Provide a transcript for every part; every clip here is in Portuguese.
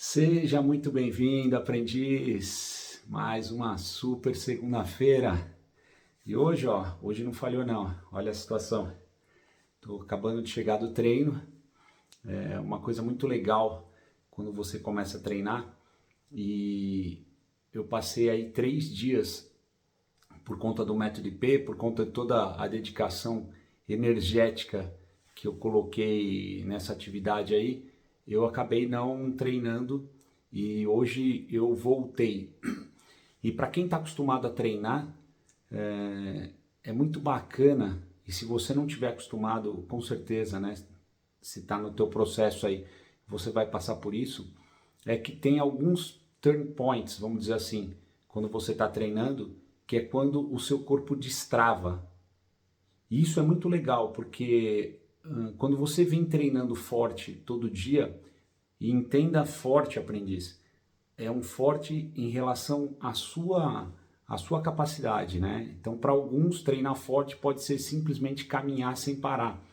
Seja muito bem-vindo, aprendiz. Mais uma super segunda-feira. E hoje não falhou não. Olha a situação. Estou acabando de chegar do treino. É uma coisa muito legal quando você começa a treinar. E eu passei aí 3 dias por conta do método IP, por conta de toda a dedicação energética que eu coloquei nessa atividade aí. Eu acabei não treinando e hoje eu voltei. E para quem está acostumado a treinar, é muito bacana, e se você não tiver acostumado, com certeza, né, se está no teu processo aí, você vai passar por isso, é que tem alguns turn points, vamos dizer assim, quando você está treinando, que é quando o seu corpo destrava. E isso é muito legal, porque quando você vem treinando forte todo dia, e entenda forte, aprendiz, é um forte em relação à sua capacidade, né? Então, para alguns, treinar forte pode ser simplesmente caminhar sem parar.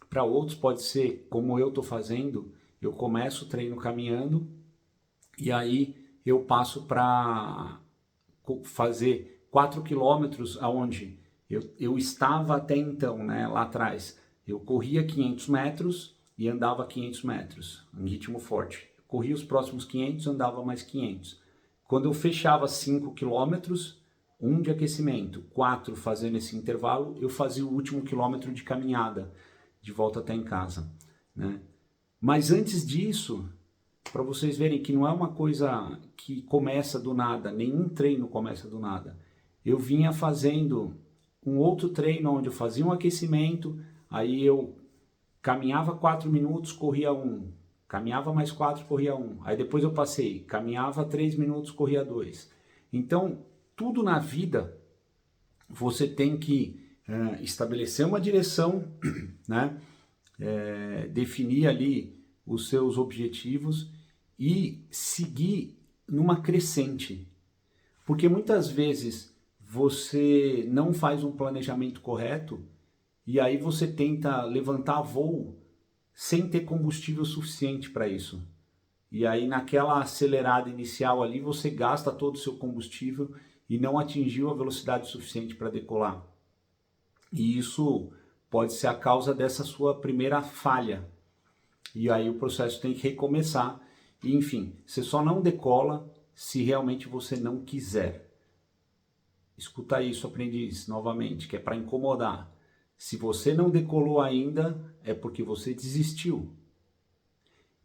Para outros, pode ser, como eu estou fazendo, eu começo o treino caminhando e aí eu passo para fazer 4 quilômetros aonde eu estava até então, né, lá atrás. Eu corria 500 metros e andava 500 metros, em ritmo forte. Corria os próximos 500, andava mais 500. Quando eu fechava 5 quilômetros, 1 de aquecimento, 4 fazendo esse intervalo, eu fazia o último quilômetro de caminhada, de volta até em casa, né? Mas antes disso, para vocês verem que não é uma coisa que começa do nada, nenhum treino começa do nada. Eu vinha fazendo um outro treino onde eu fazia um aquecimento, aí eu caminhava 4 minutos, corria 1, caminhava mais 4, corria 1, aí depois eu passei, caminhava 3 minutos, corria 2. Então, tudo na vida você tem que estabelecer uma direção, né? Definir ali os seus objetivos e seguir numa crescente. Porque muitas vezes você não faz um planejamento correto e aí você tenta levantar voo sem ter combustível suficiente para isso. E aí naquela acelerada inicial ali você gasta todo o seu combustível e não atingiu a velocidade suficiente para decolar. E isso pode ser a causa dessa sua primeira falha. E aí o processo tem que recomeçar. E, enfim, você só não decola se realmente você não quiser. Escuta isso, aprendiz, novamente, que é para incomodar. Se você não decolou ainda, é porque você desistiu.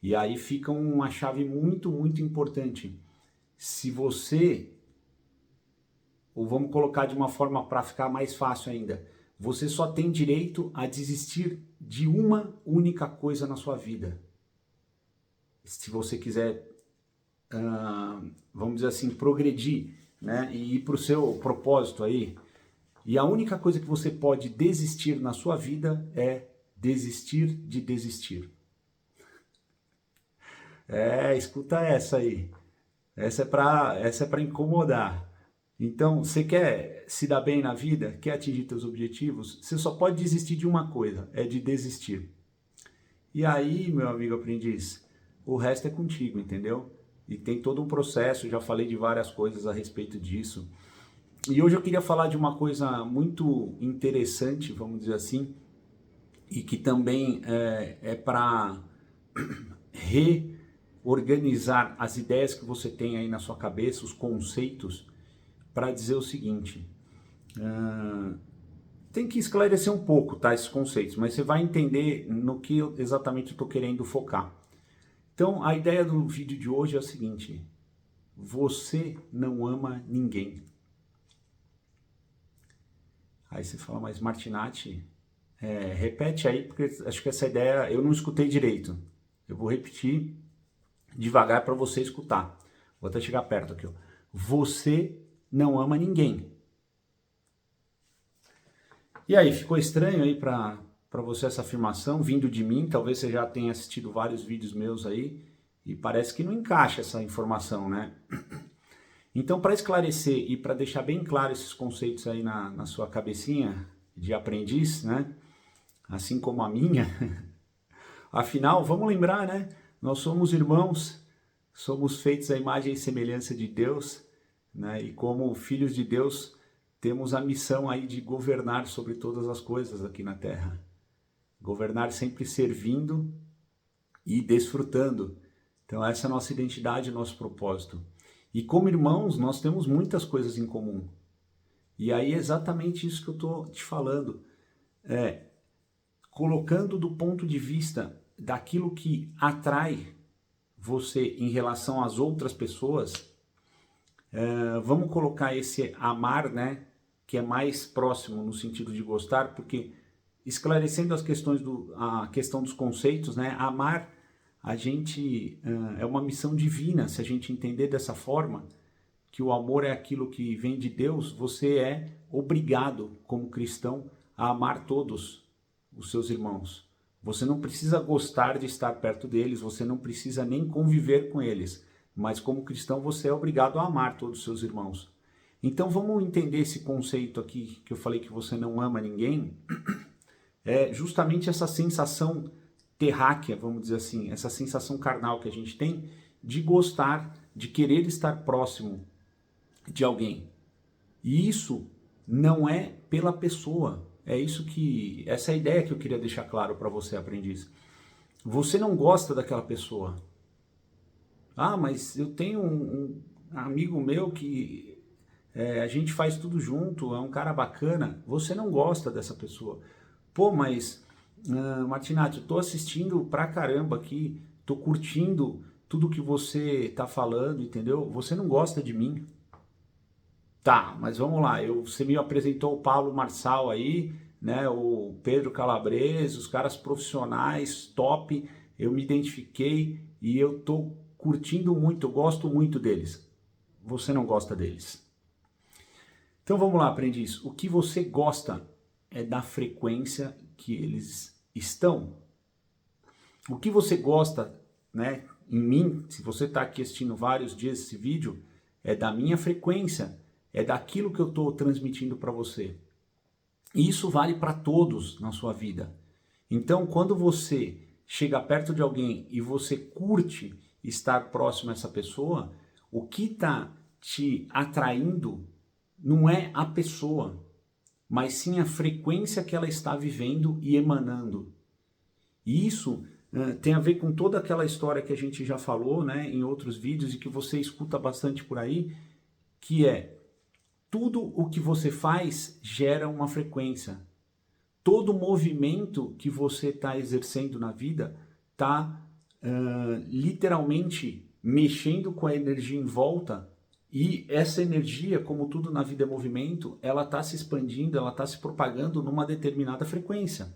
E aí fica uma chave muito, muito importante. Se você, ou vamos colocar de uma forma para ficar mais fácil ainda, você só tem direito a desistir de uma única coisa na sua vida. Se você quiser, vamos dizer assim, progredir, né, e ir para o seu propósito aí. E a única coisa que você pode desistir na sua vida é desistir de desistir. Escuta essa aí. Essa é para incomodar. Então, você quer se dar bem na vida? Quer atingir seus objetivos? Você só pode desistir de uma coisa, é de desistir. E aí, meu amigo aprendiz, o resto é contigo, entendeu? E tem todo um processo, já falei de várias coisas a respeito disso. E hoje eu queria falar de uma coisa muito interessante, vamos dizer assim, e que também é para reorganizar as ideias que você tem aí na sua cabeça, os conceitos, para dizer o seguinte, tem que esclarecer um pouco, tá, esses conceitos, mas você vai entender no que exatamente eu estou querendo focar. Então, a ideia do vídeo de hoje é o seguinte, você não ama ninguém. Aí você fala, mas Martinatti, repete aí, porque acho que essa ideia eu não escutei direito. Eu vou repetir devagar para você escutar. Vou até chegar perto aqui, ó. Você não ama ninguém. E aí, ficou estranho aí para você essa afirmação, vindo de mim? Talvez você já tenha assistido vários vídeos meus aí, e parece que não encaixa essa informação, né? Então, para esclarecer e para deixar bem claro esses conceitos aí na sua cabecinha de aprendiz, né? Assim como a minha, afinal, vamos lembrar, né? Nós somos irmãos, somos feitos à imagem e semelhança de Deus, né? E como filhos de Deus, temos a missão aí de governar sobre todas as coisas aqui na Terra. Governar sempre servindo e desfrutando. Então essa é a nossa identidade, nosso propósito. E como irmãos, nós temos muitas coisas em comum. E aí é exatamente isso que eu estou te falando. Colocando do ponto de vista daquilo que atrai você em relação às outras pessoas, vamos colocar esse amar, né, que é mais próximo no sentido de gostar, porque esclarecendo a questão dos conceitos, né, amar, a gente é uma missão divina. Se a gente entender dessa forma, que o amor é aquilo que vem de Deus, você é obrigado, como cristão, a amar todos os seus irmãos. Você não precisa gostar de estar perto deles, você não precisa nem conviver com eles, mas como cristão você é obrigado a amar todos os seus irmãos. Então vamos entender esse conceito aqui, que eu falei que você não ama ninguém, é justamente essa sensação terráquea, vamos dizer assim, essa sensação carnal que a gente tem de gostar, de querer estar próximo de alguém. E isso não é pela pessoa. Essa é a ideia que eu queria deixar claro para você, aprendiz. Você não gosta daquela pessoa. Ah, mas eu tenho um amigo meu que a gente faz tudo junto, é um cara bacana. Você não gosta dessa pessoa. Pô, mas Martinati, eu tô assistindo pra caramba aqui, tô curtindo tudo que você tá falando, entendeu? Você não gosta de mim. Tá, mas vamos lá, você me apresentou o Paulo Marçal aí, né, o Pedro Calabrese, os caras profissionais, top, eu me identifiquei e eu tô curtindo muito, eu gosto muito deles. Você não gosta deles. Então vamos lá, aprendiz, o que você gosta é da frequência que eles estão. O que você gosta, né, em mim, se você está aqui assistindo vários dias esse vídeo, é da minha frequência, é daquilo que eu estou transmitindo para você. E isso vale para todos na sua vida. Então, quando você chega perto de alguém e você curte estar próximo a essa pessoa, o que está te atraindo não é a pessoa, mas sim a frequência que ela está vivendo e emanando. E isso tem a ver com toda aquela história que a gente já falou, né, em outros vídeos e que você escuta bastante por aí, que é tudo o que você faz gera uma frequência. Todo movimento que você está exercendo na vida está literalmente mexendo com a energia em volta, e essa energia, como tudo na vida é movimento, ela está se expandindo, ela está se propagando numa determinada frequência.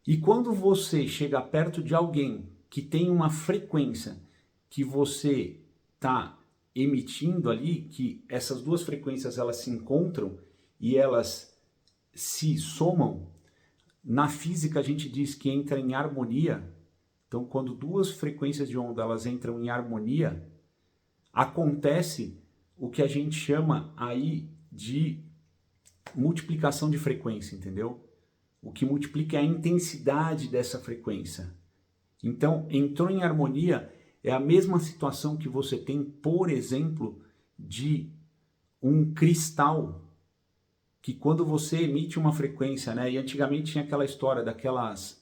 E quando você chega perto de alguém que tem uma frequência que você está emitindo ali, que essas duas frequências elas se encontram e elas se somam, na física a gente diz que entra em harmonia. Então quando duas frequências de onda elas entram em harmonia, acontece o que a gente chama aí de multiplicação de frequência, entendeu? O que multiplica é a intensidade dessa frequência. Então entrou em harmonia. É a mesma situação que você tem, por exemplo, de um cristal, que quando você emite uma frequência, né, e antigamente tinha aquela história daquelas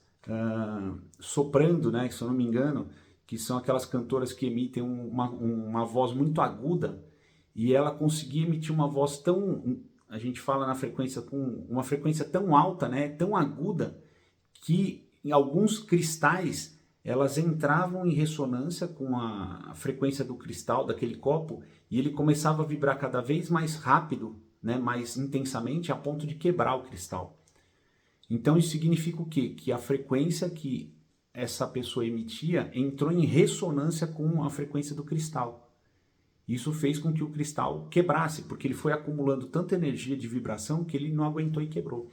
soprando, né, se eu não me engano, que são aquelas cantoras que emitem uma voz muito aguda, e ela conseguia emitir uma voz tão, a gente fala na frequência, com uma frequência tão alta, né, tão aguda, que em alguns cristais elas entravam em ressonância com a frequência do cristal, daquele copo, e ele começava a vibrar cada vez mais rápido, né, mais intensamente, a ponto de quebrar o cristal. Então isso significa o quê? Que a frequência que essa pessoa emitia entrou em ressonância com a frequência do cristal. Isso fez com que o cristal quebrasse, porque ele foi acumulando tanta energia de vibração que ele não aguentou e quebrou.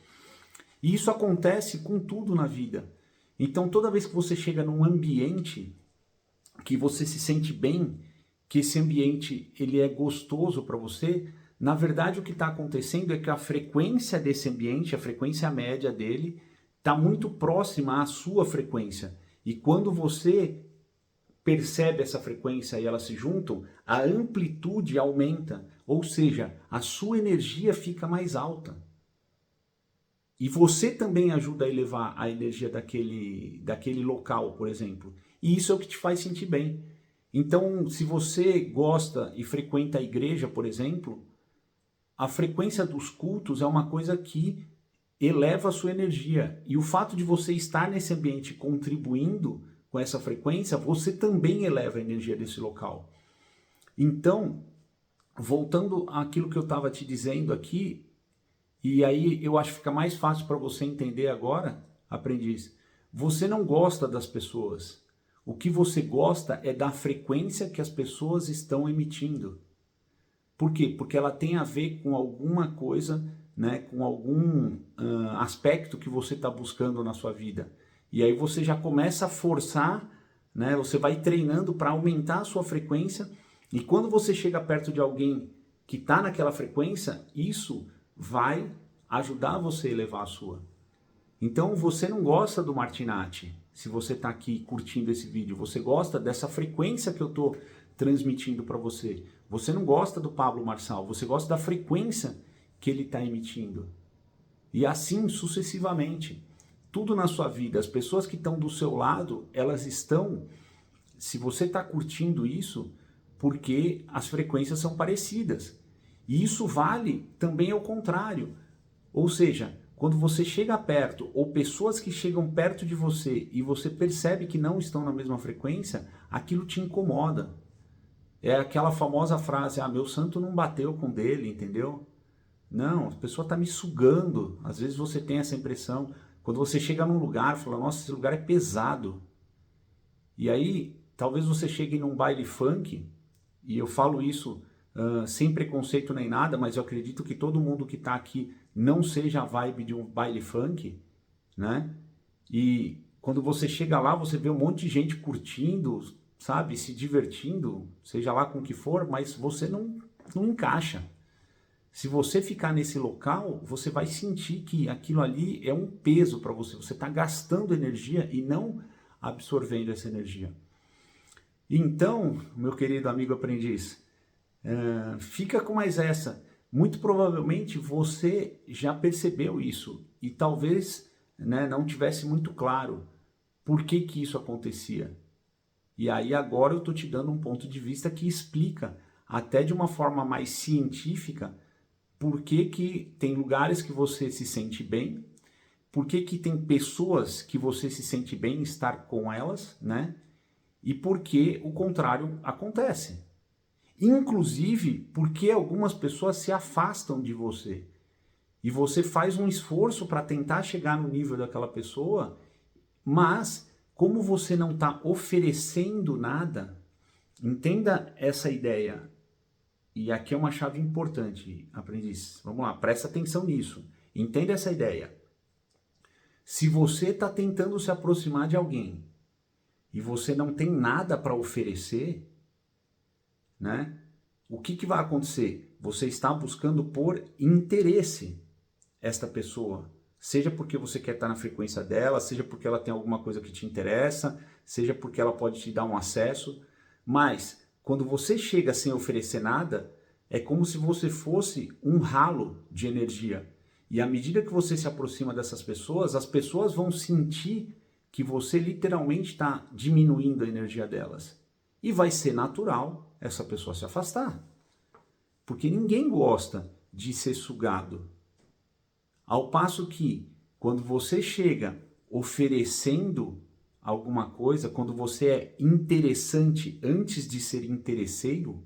E isso acontece com tudo na vida. Então, toda vez que você chega num ambiente que você se sente bem, que esse ambiente ele é gostoso para você, na verdade o que está acontecendo é que a frequência desse ambiente, a frequência média dele, está muito próxima à sua frequência. E quando você percebe essa frequência e elas se juntam, a amplitude aumenta, ou seja, a sua energia fica mais alta. E você também ajuda a elevar a energia daquele local, por exemplo. E isso é o que te faz sentir bem. Então, se você gosta e frequenta a igreja, por exemplo, a frequência dos cultos é uma coisa que eleva a sua energia. E o fato de você estar nesse ambiente contribuindo com essa frequência, você também eleva a energia desse local. Então, voltando àquilo que eu estava te dizendo aqui, e aí eu acho que fica mais fácil para você entender agora, aprendiz, você não gosta das pessoas. O que você gosta é da frequência que as pessoas estão emitindo. Por quê? Porque ela tem a ver com alguma coisa, né, com algum aspecto que você está buscando na sua vida. E aí você já começa a forçar, né, você vai treinando para aumentar a sua frequência. E quando você chega perto de alguém que está naquela frequência, isso vai ajudar você a elevar a sua. Então você não gosta do Martinatti, se você está aqui curtindo esse vídeo, você gosta dessa frequência que eu estou transmitindo para você. Você não gosta do Pablo Marçal, você gosta da frequência que ele está emitindo. E assim sucessivamente. Tudo na sua vida, as pessoas que estão do seu lado, elas estão, se você está curtindo isso, porque as frequências são parecidas. E isso vale também ao contrário. Ou seja, quando você chega perto, ou pessoas que chegam perto de você e você percebe que não estão na mesma frequência, aquilo te incomoda. É aquela famosa frase, meu santo não bateu com dele, entendeu? Não, a pessoa está me sugando. Às vezes você tem essa impressão. Quando você chega num lugar, fala, nossa, esse lugar é pesado. E aí, talvez você chegue num baile funk, e eu falo isso sem preconceito nem nada, mas eu acredito que todo mundo que está aqui não seja a vibe de um baile funk, né? E quando você chega lá, você vê um monte de gente curtindo, sabe, se divertindo, seja lá com o que for, mas você não encaixa. Se você ficar nesse local, você vai sentir que aquilo ali é um peso para você. Você está gastando energia e não absorvendo essa energia. Então, meu querido amigo aprendiz, fica com mais essa. Muito provavelmente você já percebeu isso e talvez, né, não tivesse muito claro por que isso acontecia. E aí agora eu estou te dando um ponto de vista que explica, até de uma forma mais científica, por que tem lugares que você se sente bem, por que tem pessoas que você se sente bem em estar com elas, né? E por que o contrário acontece. Inclusive, porque algumas pessoas se afastam de você. E você faz um esforço para tentar chegar no nível daquela pessoa, mas como você não está oferecendo nada, entenda essa ideia. E aqui é uma chave importante, aprendiz. Vamos lá, presta atenção nisso. Entenda essa ideia. Se você está tentando se aproximar de alguém e você não tem nada para oferecer, né? O que vai acontecer? Você está buscando por interesse esta pessoa. Seja porque você quer estar na frequência dela, seja porque ela tem alguma coisa que te interessa, seja porque ela pode te dar um acesso. Mas, quando você chega sem oferecer nada, é como se você fosse um ralo de energia. E à medida que você se aproxima dessas pessoas, as pessoas vão sentir que você literalmente está diminuindo a energia delas. E vai ser natural essa pessoa se afastar. Porque ninguém gosta de ser sugado. Ao passo que, quando você chega oferecendo alguma coisa, quando você é interessante antes de ser interesseiro,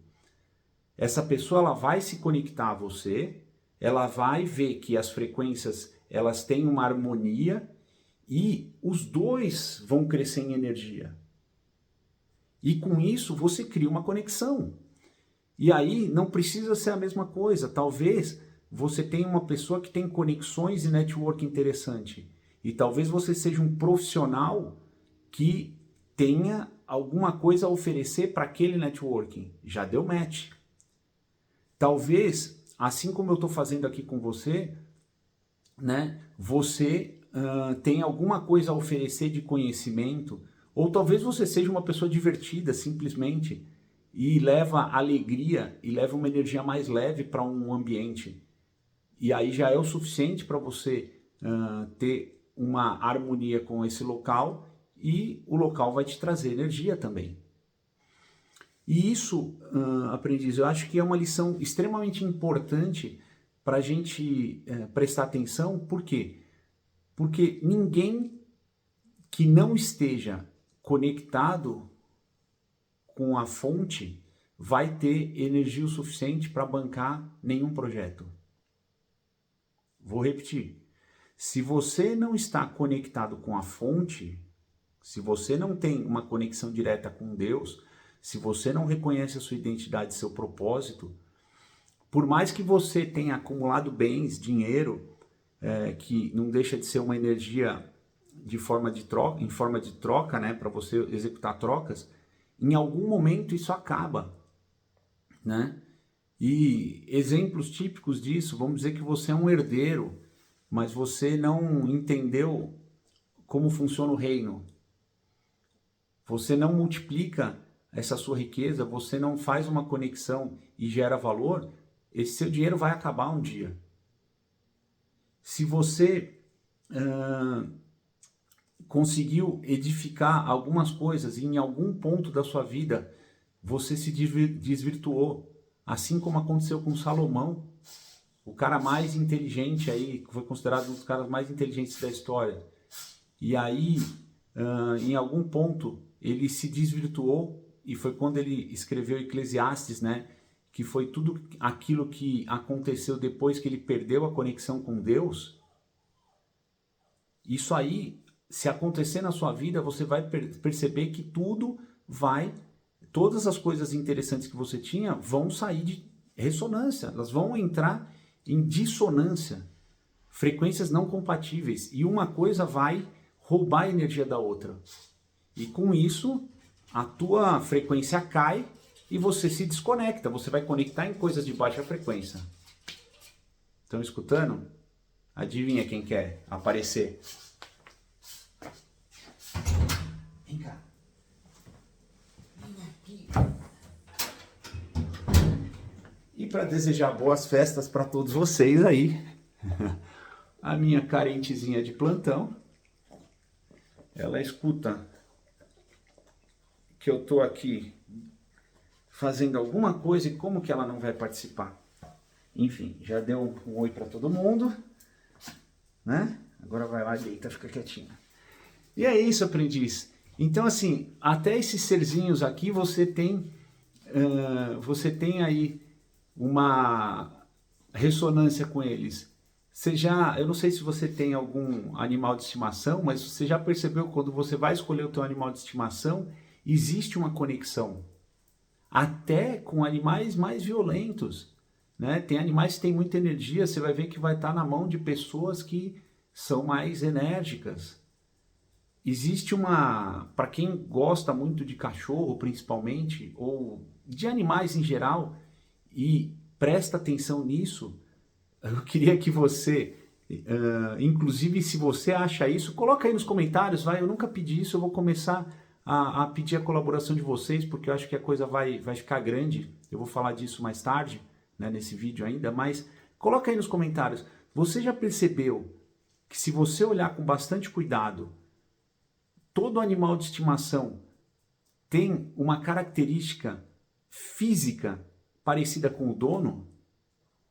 essa pessoa ela vai se conectar a você, ela vai ver que as frequências elas têm uma harmonia e os dois vão crescer em energia. E com isso você cria uma conexão. E aí não precisa ser a mesma coisa. Talvez você tenha uma pessoa que tem conexões e network interessante. E talvez você seja um profissional que tenha alguma coisa a oferecer para aquele networking. Já deu match. Talvez, assim como eu estou fazendo aqui com você, né, você tem alguma coisa a oferecer de conhecimento, Ou talvez você seja uma pessoa divertida, simplesmente, e leva alegria e leva uma energia mais leve para um ambiente. E aí já é o suficiente para você ter uma harmonia com esse local e o local vai te trazer energia também. E isso, aprendiz, eu acho que é uma lição extremamente importante para a gente prestar atenção. Por quê? Porque ninguém que não esteja conectado com a fonte vai ter energia o suficiente para bancar nenhum projeto. Vou repetir. Se você não está conectado com a fonte, se você não tem uma conexão direta com Deus, se você não reconhece a sua identidade, seu propósito, por mais que você tenha acumulado bens, dinheiro, que não deixa de ser uma energia em forma de troca, né, para você executar trocas, em algum momento isso acaba, né? E exemplos típicos disso, vamos dizer que você é um herdeiro, mas você não entendeu como funciona o reino. Você não multiplica essa sua riqueza, você não faz uma conexão e gera valor, esse seu dinheiro vai acabar um dia. Se você conseguiu edificar algumas coisas e em algum ponto da sua vida você se desvirtuou, assim como aconteceu com Salomão, o cara mais inteligente aí, foi considerado um dos caras mais inteligentes da história. E aí, em algum ponto, ele se desvirtuou e foi quando ele escreveu Eclesiastes, né? Que foi tudo aquilo que aconteceu depois que ele perdeu a conexão com Deus. Isso aí, se acontecer na sua vida, você vai perceber que todas as coisas interessantes que você tinha vão sair de ressonância, elas vão entrar em dissonância, frequências não compatíveis, e uma coisa vai roubar a energia da outra. E com isso, a tua frequência cai e você se desconecta, você vai conectar em coisas de baixa frequência. Estão escutando? Adivinha quem quer aparecer? Vem cá. Vem aqui. E para desejar boas festas para todos vocês aí, a minha carentezinha de plantão, ela escuta que eu tô aqui fazendo alguma coisa e como que ela não vai participar? Enfim, já deu um oi para todo mundo, né? Agora vai lá, deita, fica quietinha. E é isso, aprendiz. Então, assim, até esses serzinhos aqui, você tem aí uma ressonância com eles. Eu não sei se você tem algum animal de estimação, mas você já percebeu que quando você vai escolher o teu animal de estimação, existe uma conexão. Até com animais mais violentos, né? Tem animais que têm muita energia, você vai ver que vai estar na mão de pessoas que são mais enérgicas. Existe para quem gosta muito de cachorro principalmente, ou de animais em geral, e presta atenção nisso, eu queria que você, inclusive se você acha isso, coloca aí nos comentários, eu nunca pedi isso, eu vou começar a pedir a colaboração de vocês, porque eu acho que a coisa vai ficar grande, eu vou falar disso mais tarde, né, nesse vídeo ainda, mas coloca aí nos comentários, você já percebeu que se você olhar com bastante cuidado, todo animal de estimação tem uma característica física parecida com o dono?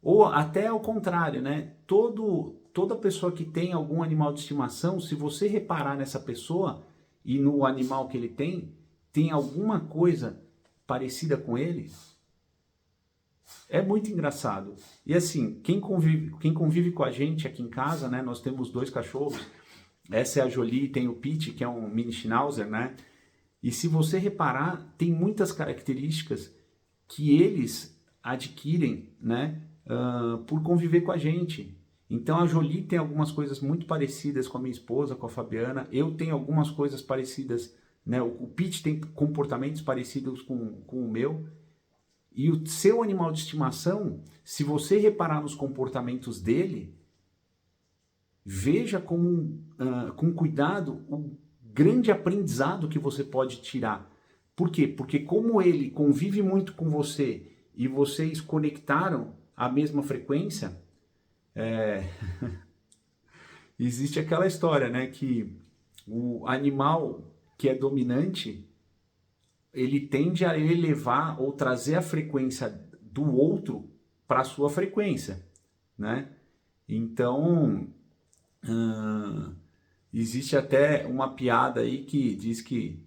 Ou até ao contrário, né? Toda pessoa que tem algum animal de estimação, se você reparar nessa pessoa e no animal que ele tem alguma coisa parecida com ele? É muito engraçado. E assim, quem convive com a gente aqui em casa, né? Nós temos 2 cachorros. Essa é a Jolie, tem o Pete, que é um mini Schnauzer, né? E se você reparar, tem muitas características que eles adquirem, né? Por conviver com a gente. Então a Jolie tem algumas coisas muito parecidas com a minha esposa, com a Fabiana. Eu tenho algumas coisas parecidas, né? O Pete tem comportamentos parecidos com o meu. E o seu animal de estimação, se você reparar nos comportamentos dele, veja com cuidado o grande aprendizado que você pode tirar. Por quê? Porque como ele convive muito com você e vocês conectaram a mesma frequência, existe aquela história, né, que o animal que é dominante, ele tende a elevar ou trazer a frequência do outro para a sua frequência, né? Então, existe até uma piada aí que diz que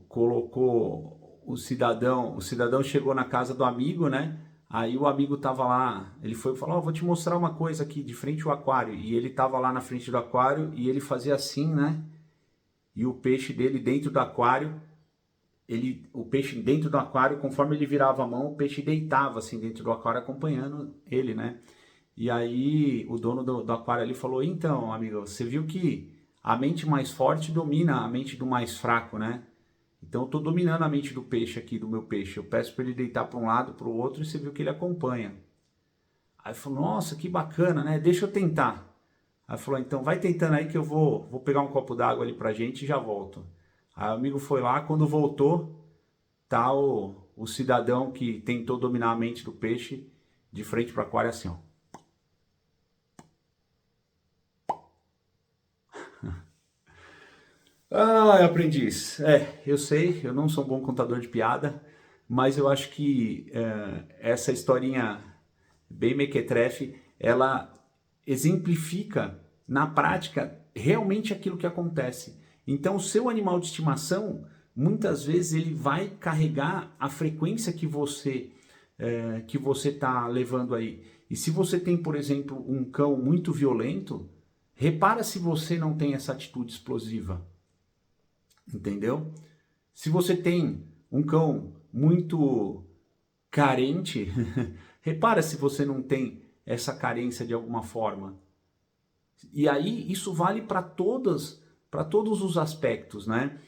colocou o cidadão chegou na casa do amigo, né? Aí o amigo tava lá, ele foi e falou, vou te mostrar uma coisa aqui, de frente ao aquário. E ele tava lá na frente do aquário e ele fazia assim, né? E o peixe dele dentro do aquário, o peixe dentro do aquário, conforme ele virava a mão, o peixe deitava assim dentro do aquário acompanhando ele, né? E aí o dono do aquário ali falou, então, amigo, você viu que a mente mais forte domina a mente do mais fraco, né? Então eu estou dominando a mente do peixe aqui, do meu peixe. Eu peço para ele deitar para um lado, para o outro, e você viu que ele acompanha. Aí falou, nossa, que bacana, né? Deixa eu tentar. Aí falou, então vai tentando aí que eu vou pegar um copo d'água ali pra gente e já volto. Aí o amigo foi lá, quando voltou, tá o cidadão que tentou dominar a mente do peixe de frente para o aquário assim, ó. Ah, aprendiz. Eu sei, eu não sou um bom contador de piada, mas eu acho que essa historinha bem mequetrefe, ela exemplifica na prática realmente aquilo que acontece. Então, o seu animal de estimação, muitas vezes ele vai carregar a frequência que você está levando aí. E se você tem, por exemplo, um cão muito violento, repara se você não tem essa atitude explosiva. Entendeu? Se você tem um cão muito carente, repara se você não tem essa carência de alguma forma. E aí isso vale para todos os aspectos, né?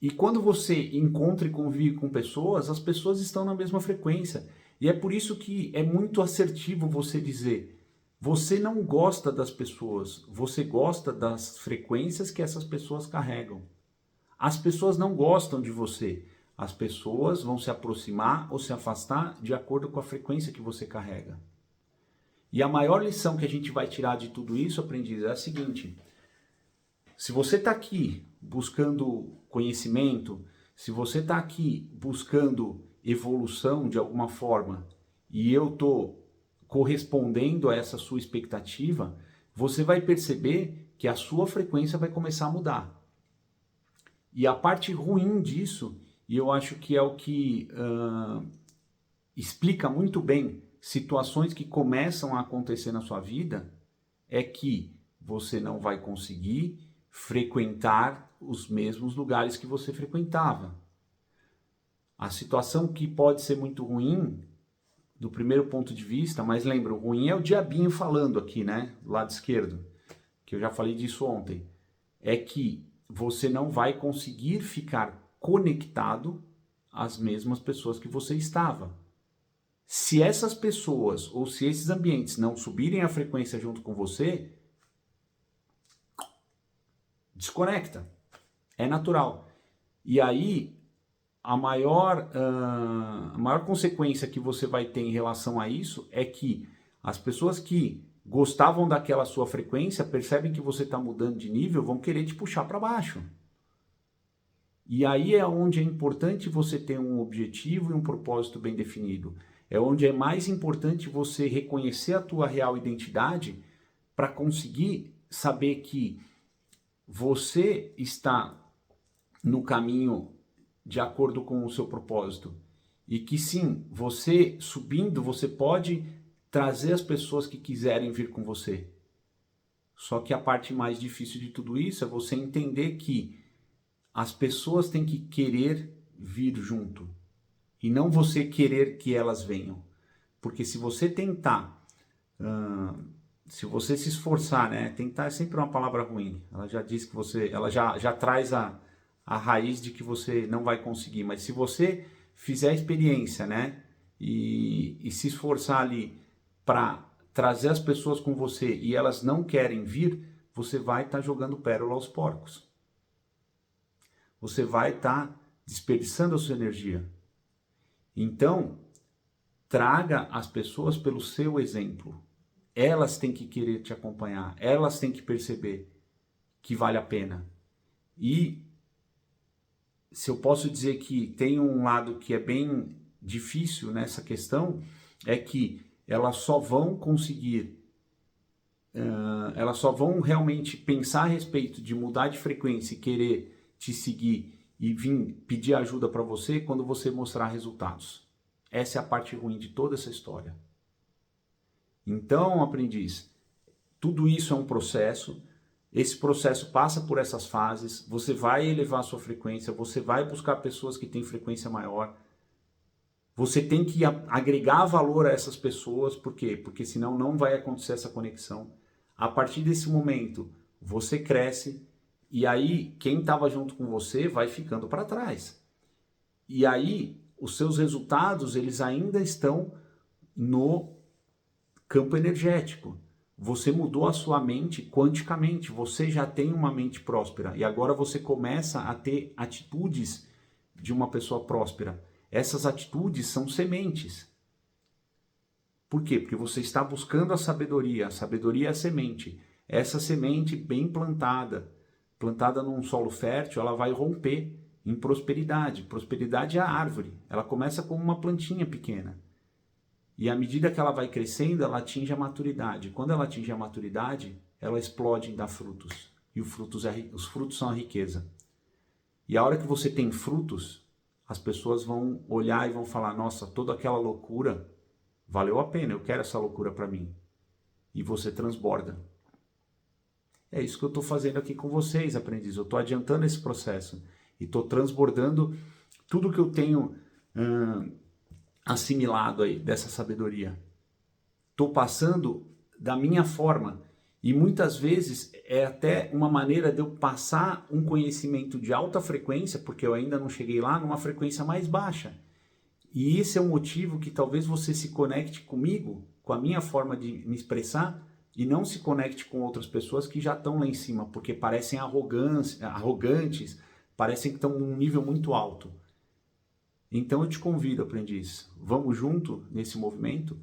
E quando você encontra e convive com pessoas, as pessoas estão na mesma frequência. E é por isso que é muito assertivo você dizer: você não gosta das pessoas, você gosta das frequências que essas pessoas carregam. As pessoas não gostam de você. As pessoas vão se aproximar ou se afastar de acordo com a frequência que você carrega. E a maior lição que a gente vai tirar de tudo isso, aprendiz, é a seguinte: se você está aqui buscando conhecimento, se você está aqui buscando evolução de alguma forma, e eu estou correspondendo a essa sua expectativa, você vai perceber que a sua frequência vai começar a mudar. E a parte ruim disso, e eu acho que é o que explica muito bem situações que começam a acontecer na sua vida, é que você não vai conseguir frequentar os mesmos lugares que você frequentava. A situação que pode ser muito ruim, do primeiro ponto de vista, mas lembra, o ruim é o diabinho falando aqui, né, do lado esquerdo, que eu já falei disso ontem, é que você não vai conseguir ficar conectado às mesmas pessoas que você estava. Se essas pessoas ou se esses ambientes não subirem a frequência junto com você, desconecta. É natural. E aí, a maior consequência que você vai ter em relação a isso é que as pessoas que gostavam daquela sua frequência, percebem que você está mudando de nível, vão querer te puxar para baixo. E aí é onde é importante você ter um objetivo e um propósito bem definido. É onde é mais importante você reconhecer a tua real identidade para conseguir saber que você está no caminho de acordo com o seu propósito. E que sim, você subindo, você pode trazer as pessoas que quiserem vir com você. Só que a parte mais difícil de tudo isso é você entender que as pessoas têm que querer vir junto e não você querer que elas venham. Porque se você tentar, se você se esforçar, né? Tentar é sempre uma palavra ruim. Ela já diz que ela já traz a raiz de que você não vai conseguir. Mas se você fizer a experiência, né? E se esforçar ali para trazer as pessoas com você e elas não querem vir, você vai estar jogando pérola aos porcos. você vai estar desperdiçando a sua energia. Então, traga as pessoas pelo seu exemplo. Elas têm que querer te acompanhar, elas têm que perceber que vale a pena. E se eu posso dizer que tem um lado que é bem difícil nessa questão, é que elas só vão conseguir, elas só vão realmente pensar a respeito de mudar de frequência e querer te seguir e vir pedir ajuda para você quando você mostrar resultados. Essa é a parte ruim de toda essa história. Então, aprendiz, tudo isso é um processo. Esse processo passa por essas fases, você vai elevar a sua frequência, você vai buscar pessoas que têm frequência maior, você tem que agregar valor a essas pessoas, por quê? Porque senão não vai acontecer essa conexão. A partir desse momento, você cresce, e aí quem estava junto com você vai ficando para trás. E aí, os seus resultados, eles ainda estão no campo energético. Você mudou a sua mente quanticamente, você já tem uma mente próspera e agora você começa a ter atitudes de uma pessoa próspera. Essas atitudes são sementes. Por quê? Porque você está buscando a sabedoria é a semente. Essa semente bem plantada, plantada num solo fértil, ela vai romper em prosperidade. Prosperidade é a árvore, ela começa como uma plantinha pequena. E à medida que ela vai crescendo, ela atinge a maturidade. Quando ela atinge a maturidade, ela explode em dar frutos. E os frutos são a riqueza. E a hora que você tem frutos, as pessoas vão olhar e vão falar, nossa, toda aquela loucura valeu a pena, eu quero essa loucura para mim. E você transborda. É isso que eu estou fazendo aqui com vocês, aprendiz. Eu estou adiantando esse processo. E estou transbordando tudo que eu tenho assimilado aí dessa sabedoria. Estou passando da minha forma e muitas vezes é até uma maneira de eu passar um conhecimento de alta frequência, porque eu ainda não cheguei lá, numa frequência mais baixa. E esse é o motivo que talvez você se conecte comigo, com a minha forma de me expressar, e não se conecte com outras pessoas que já estão lá em cima, porque parecem arrogantes, parecem que estão num nível muito alto. Então eu te convido, aprendiz, vamos junto nesse movimento?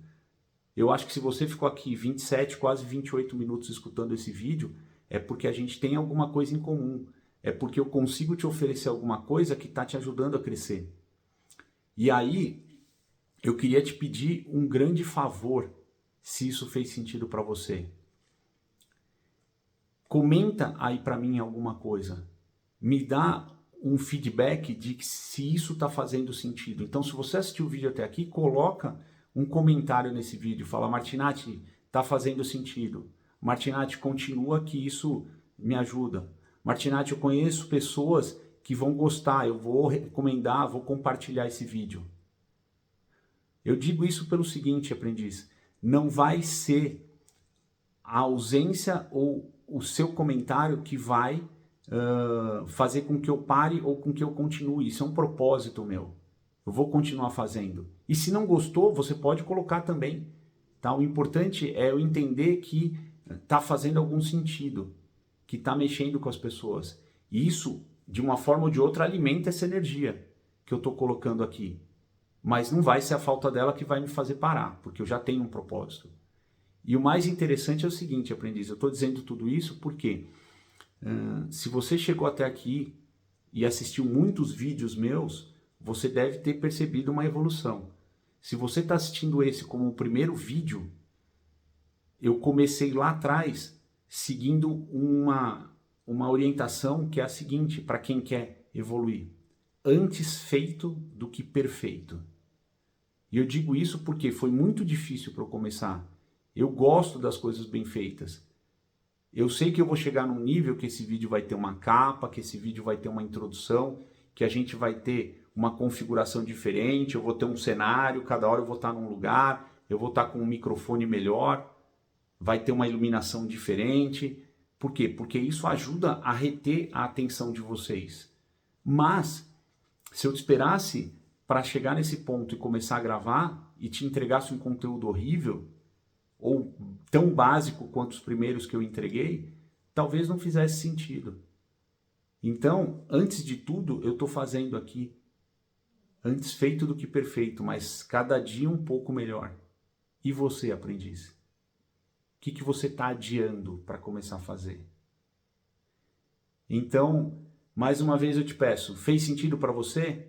Eu acho que se você ficou aqui 27, quase 28 minutos escutando esse vídeo, é porque a gente tem alguma coisa em comum. É porque eu consigo te oferecer alguma coisa que está te ajudando a crescer. E aí, eu queria te pedir um grande favor, se isso fez sentido para você. Comenta aí para mim alguma coisa. Me dá um feedback de que se isso está fazendo sentido. Então, se você assistiu o vídeo até aqui, coloca um comentário nesse vídeo. Fala, Martinatti, está fazendo sentido. Martinatti, continua que isso me ajuda. Martinatti, eu conheço pessoas que vão gostar, eu vou recomendar, vou compartilhar esse vídeo. Eu digo isso pelo seguinte, aprendiz, não vai ser a ausência ou o seu comentário que vai fazer com que eu pare ou com que eu continue. Isso é um propósito meu. Eu vou continuar fazendo. E se não gostou, você pode colocar também. Tá? O importante é eu entender que está fazendo algum sentido, que está mexendo com as pessoas. E isso, de uma forma ou de outra, alimenta essa energia que eu estou colocando aqui. Mas não vai ser a falta dela que vai me fazer parar, porque eu já tenho um propósito. E o mais interessante é o seguinte, aprendiz, eu estou dizendo tudo isso porque se você chegou até aqui e assistiu muitos vídeos meus, você deve ter percebido uma evolução. Se você está assistindo esse como o primeiro vídeo, eu comecei lá atrás seguindo uma orientação que é a seguinte, para quem quer evoluir. Antes feito do que perfeito. E eu digo isso porque foi muito difícil para eu começar. Eu gosto das coisas bem feitas. Eu sei que eu vou chegar num nível que esse vídeo vai ter uma capa, que esse vídeo vai ter uma introdução, que a gente vai ter uma configuração diferente, eu vou ter um cenário, cada hora eu vou estar num lugar, eu vou estar com um microfone melhor, vai ter uma iluminação diferente. Por quê? Porque isso ajuda a reter a atenção de vocês. Mas, se eu te esperasse para chegar nesse ponto e começar a gravar e te entregasse um conteúdo horrível, ou tão básico quanto os primeiros que eu entreguei, talvez não fizesse sentido. Então, antes de tudo, eu estou fazendo aqui, antes feito do que perfeito, mas cada dia um pouco melhor. E você, aprendiz? O que você está adiando para começar a fazer? Então, mais uma vez eu te peço, fez sentido para você?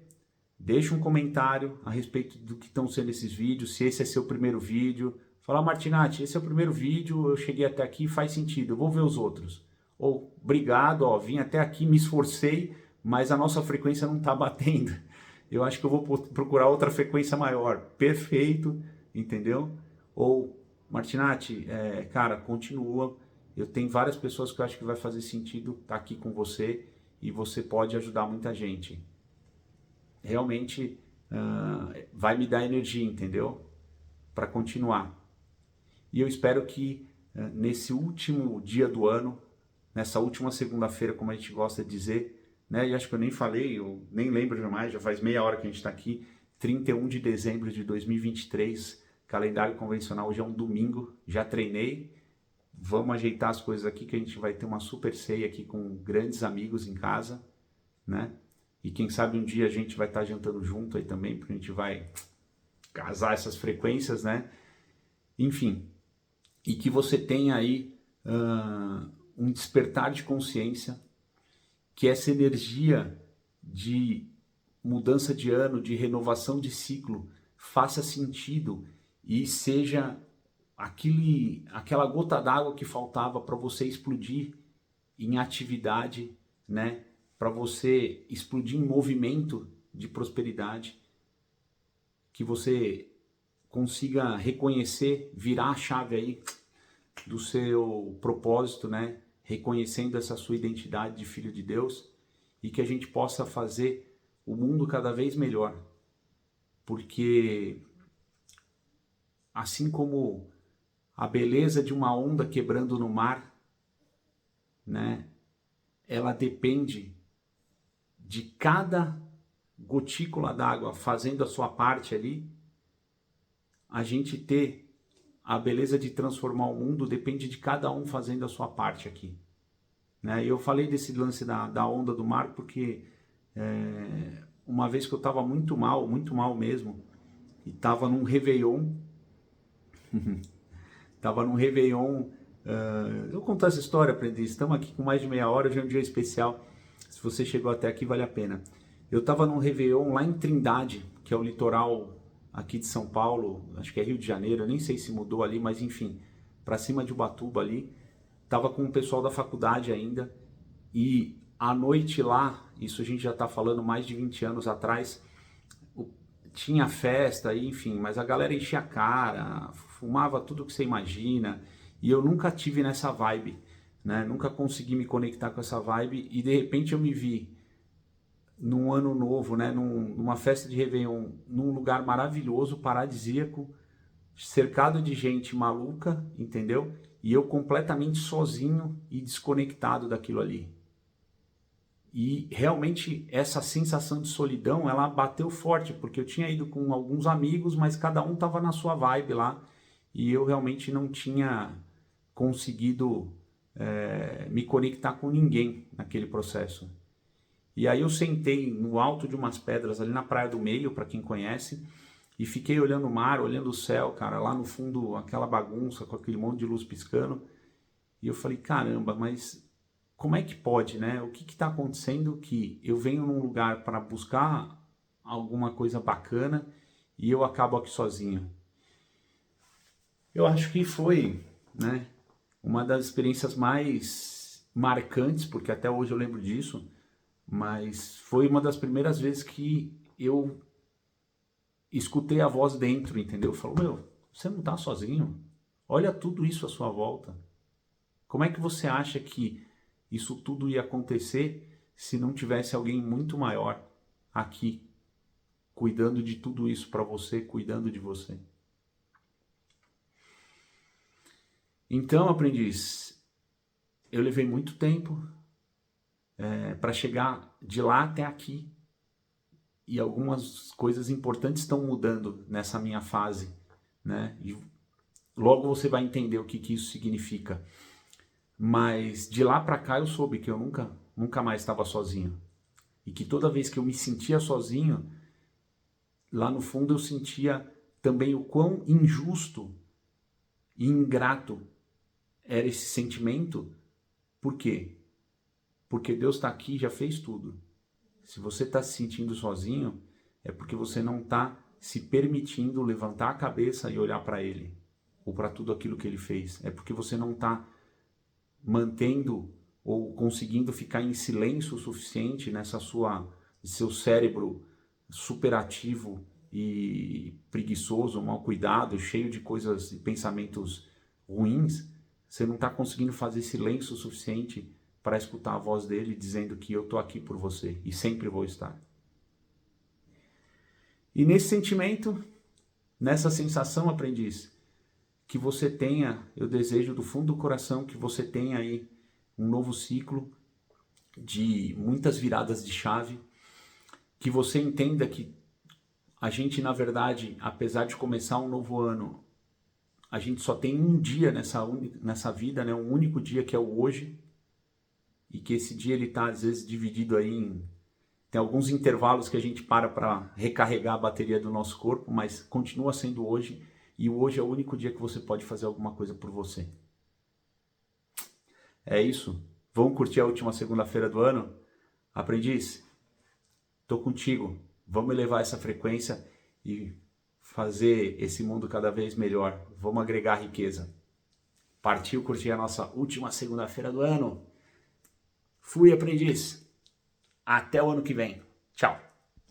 Deixa um comentário a respeito do que estão sendo esses vídeos, se esse é seu primeiro vídeo. Fala, Martinatti, esse é o primeiro vídeo, eu cheguei até aqui, faz sentido, eu vou ver os outros. Ou, obrigado, ó, vim até aqui, me esforcei, mas a nossa frequência não está batendo. Eu acho que eu vou procurar outra frequência maior. Perfeito, entendeu? Ou, Martinatti, cara, continua. Eu tenho várias pessoas que eu acho que vai fazer sentido estar aqui com você e você pode ajudar muita gente. Realmente vai me dar energia, entendeu? Para continuar. E eu espero que nesse último dia do ano, nessa última segunda-feira, como a gente gosta de dizer, né? E acho que eu nem falei, eu nem lembro jamais, já faz meia hora que a gente está aqui, 31 de dezembro de 2023, calendário convencional, hoje é um domingo, já treinei, vamos ajeitar as coisas aqui que a gente vai ter uma super ceia aqui com grandes amigos em casa, né? E quem sabe um dia a gente vai estar jantando junto aí também, porque a gente vai casar essas frequências, né? Enfim, e que você tenha aí um despertar de consciência, que essa energia de mudança de ano, de renovação de ciclo, faça sentido e seja aquela gota d'água que faltava para você explodir em atividade, né? Para você explodir em movimento de prosperidade, que você consiga reconhecer, virar a chave aí do seu propósito, né? Reconhecendo essa sua identidade de filho de Deus e que a gente possa fazer o mundo cada vez melhor, porque assim como a beleza de uma onda quebrando no mar, né? Ela depende de cada gotícula d'água fazendo a sua parte ali, a gente ter a beleza de transformar o mundo depende de cada um fazendo a sua parte aqui. Né? Eu falei desse lance da onda do mar porque uma vez que eu estava muito mal mesmo, e estava num Réveillon, eu vou contar essa história, aprendiz, estamos aqui com mais de meia hora, hoje é um dia especial, se você chegou até aqui vale a pena. Eu estava num Réveillon lá em Trindade, que é o litoral aqui de São Paulo, acho que é Rio de Janeiro, eu nem sei se mudou ali, mas enfim, para cima de Ubatuba ali, estava com o pessoal da faculdade ainda, e à noite lá, isso a gente já está falando mais de 20 anos atrás, tinha festa, enfim, mas a galera enchia a cara, fumava tudo que você imagina, e eu nunca tive nessa vibe, né? Nunca consegui me conectar com essa vibe, e de repente eu me vi num ano novo, né? Numa festa de Réveillon, num lugar maravilhoso, paradisíaco, cercado de gente maluca, entendeu? E eu completamente sozinho e desconectado daquilo ali. E realmente essa sensação de solidão, ela bateu forte, porque eu tinha ido com alguns amigos, mas cada um estava na sua vibe lá, e eu realmente não tinha conseguido me conectar com ninguém naquele processo. E aí eu sentei no alto de umas pedras ali na Praia do Meio, para quem conhece, e fiquei olhando o mar, olhando o céu, cara, lá no fundo aquela bagunça com aquele monte de luz piscando. E eu falei, caramba, mas como é que pode, né? O que está acontecendo que eu venho num lugar para buscar alguma coisa bacana e eu acabo aqui sozinho? Eu acho que foi, né, uma das experiências mais marcantes, porque até hoje eu lembro disso, mas foi uma das primeiras vezes que eu escutei a voz dentro, entendeu? Falou, meu, você não está sozinho? Olha tudo isso à sua volta. Como é que você acha que isso tudo ia acontecer se não tivesse alguém muito maior aqui, cuidando de tudo isso para você, cuidando de você? Então, aprendiz, eu levei muito tempo para chegar de lá até aqui. E algumas coisas importantes estão mudando nessa minha fase, né? E logo você vai entender o que isso significa. Mas de lá para cá eu soube que eu nunca nunca mais estava sozinho. E que toda vez que eu me sentia sozinho, lá no fundo eu sentia também o quão injusto e ingrato era esse sentimento. Por quê? Porque Deus está aqui e já fez tudo. Se você está se sentindo sozinho, é porque você não está se permitindo levantar a cabeça e olhar para Ele, ou para tudo aquilo que Ele fez. É porque você não está mantendo ou conseguindo ficar em silêncio o suficiente nessa seu cérebro superativo e preguiçoso, mal cuidado, cheio de coisas e pensamentos ruins. Você não está conseguindo fazer silêncio o suficiente para escutar a voz dele dizendo que eu estou aqui por você e sempre vou estar. E nesse sentimento, nessa sensação, aprendiz, que você tenha, eu desejo do fundo do coração que você tenha aí um novo ciclo de muitas viradas de chave, que você entenda que a gente, na verdade, apesar de começar um novo ano, a gente só tem um dia nessa vida, né? Um único dia que é o hoje, e que esse dia ele está às vezes dividido aí tem alguns intervalos que a gente para recarregar a bateria do nosso corpo, mas continua sendo hoje, e o hoje é o único dia que você pode fazer alguma coisa por você. É isso. Vamos curtir a última segunda-feira do ano? Aprendiz, tô contigo. Vamos elevar essa frequência e fazer esse mundo cada vez melhor. Vamos agregar riqueza. Partiu curtir a nossa última segunda-feira do ano. Fui, aprendiz. Até o ano que vem. Tchau.